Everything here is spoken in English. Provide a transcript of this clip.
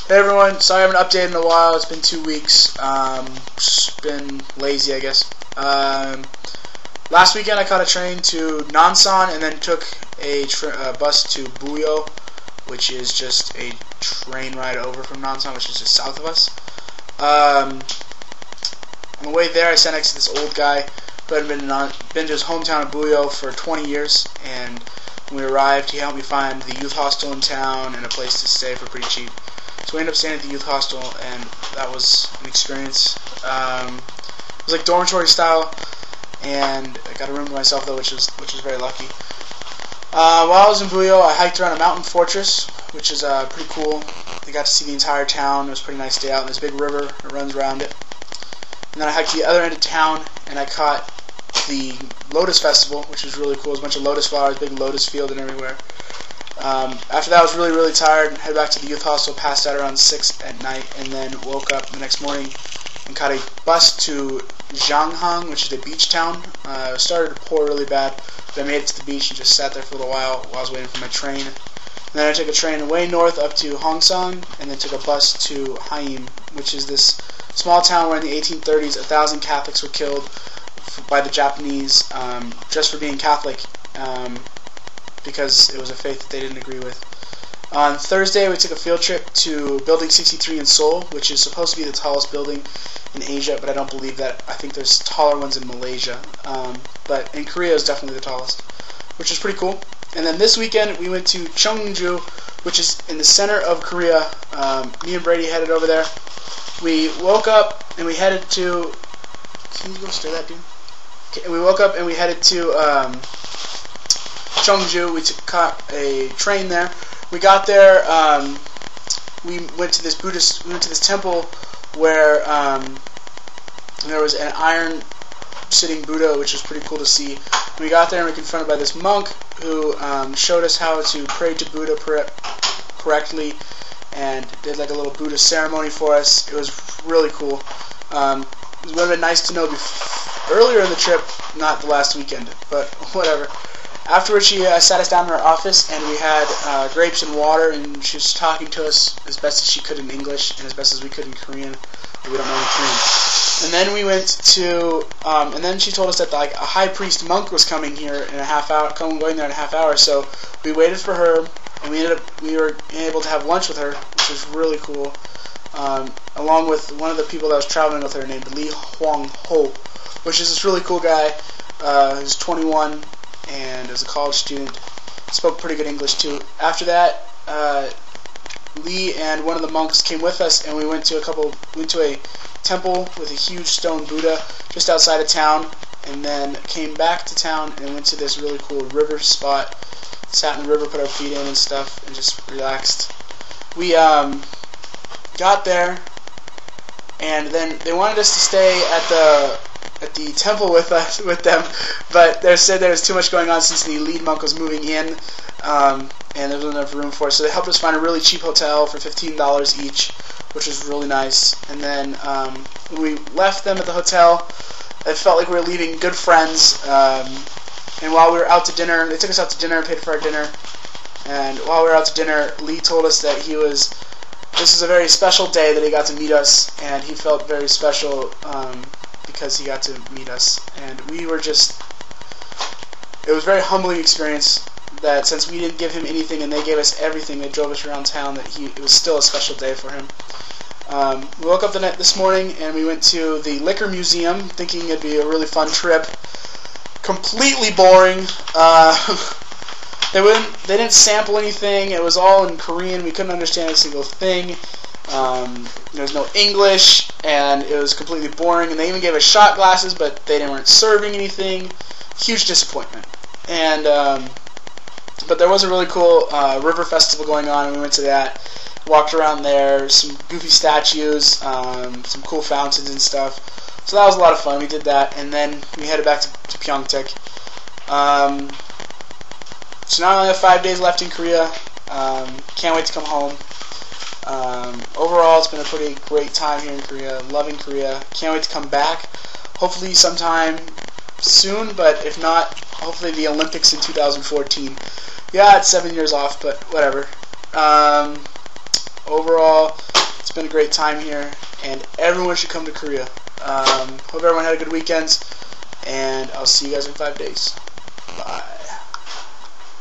Hey everyone, sorry I haven't updated in a while. It's been 2 weeks. Just been lazy, I guess. Last weekend I caught a train to Nansan and then took a bus to Buyo, which is just a train ride over from Nansan, which is just south of us. On the way there I sat next to this old guy who had been to his hometown of Buyo for 20 years, and when we arrived he helped me find the youth hostel in town and a place to stay for pretty cheap. So we ended up staying at the youth hostel, and that was an experience. It was like dormitory style, and I got a room to myself though, which was very lucky. While I was in Buyo, I hiked around a mountain fortress, which is pretty cool. I got to see the entire town. It was a pretty nice day out, and there's a big river that runs around it. And then I hiked to the other end of town, and I caught the Lotus Festival, which was really cool. There's a bunch of lotus flowers, big lotus field and everywhere. After that I was really tired, headed back to the youth hostel, passed out around 6 at night, and then woke up the next morning and caught a bus to Zhanghang, which is a beach town. It started to pour really bad, but I made it to the beach and just sat there for a little while I was waiting for my train. And then I took a train way north up to Hongsang, and then took a bus to Haim, which is this small town where in the 1830s 1,000 Catholics were killed by the Japanese just for being Catholic. Because it was a faith that they didn't agree with. On Thursday, we took a field trip to Building 63 in Seoul, which is supposed to be the tallest building in Asia, but I don't believe that. I think there's taller ones in Malaysia. But in Korea, it's definitely the tallest, which is pretty cool. And then this weekend, we went to Cheongju, which is in the center of Korea. Me and Brady headed over there. We woke up and we headed to... Can you go stir that, dude? Okay, we woke up and we headed to... Cheongju. We caught a train there. We got there. We went to this temple where there was an iron sitting Buddha, which was pretty cool to see. We got there and we were confronted by this monk who showed us how to pray to Buddha correctly and did like a little Buddha ceremony for us. It was really cool. It would have been nice to know earlier in the trip, not the last weekend, but whatever. Afterwards, she sat us down in her office, and we had grapes and water, and she was talking to us as best as she could in English, and as best as we could in Korean, but we don't know any Korean. And then we went to, and then she told us that like a high priest monk was coming here in a half hour, going there in a half hour. So we waited for her, and we were able to have lunch with her, which was really cool, along with one of the people that was traveling with her named Lee Hwang Ho, which is this really cool guy who's 21. And as a college student, spoke pretty good English too. After that, Lee and one of the monks came with us, and we went to a temple with a huge stone Buddha just outside of town, and then came back to town and went to this really cool river spot. Sat in the river, put our feet in and stuff, and just relaxed. We got there, and then they wanted us to stay at the temple with them, but they said there was too much going on since the lead monk was moving in, and there wasn't enough room for it. So they helped us find a really cheap hotel for $15 each, which was really nice. And then when we left them at the hotel, it felt like we were leaving good friends. And while we were out to dinner, they took us out to dinner and paid for our dinner. And while we were out to dinner, Lee told us that this was a very special day that he got to meet us, and he felt very special because he got to meet us, and we were just, it was a very humbling experience that since we didn't give him anything and they gave us everything, they drove us around town, that it was still a special day for him. We woke up this morning and we went to the Liquor Museum thinking it'd be a really fun trip. Completely boring. They didn't sample anything. It was all in Korean. We couldn't understand a single thing. There was no English, and it was completely boring, and they even gave us shot glasses, but they weren't serving anything. Huge disappointment. And but there was a really cool river festival going on, and we went to that, walked around there, some goofy statues, some cool fountains and stuff. So that was a lot of fun. We did that, and then we headed back to Pyeongtaek. So now I only have 5 days left in Korea. Can't wait to come home. Overall, it's been a pretty great time here in Korea. Loving Korea. Can't wait to come back. Hopefully sometime soon, but if not, hopefully the Olympics in 2014. Yeah, it's 7 years off, but whatever. Overall, a great time here, and everyone should come to Korea. Hope everyone had a good weekend, and I'll see you guys in 5 days. Bye.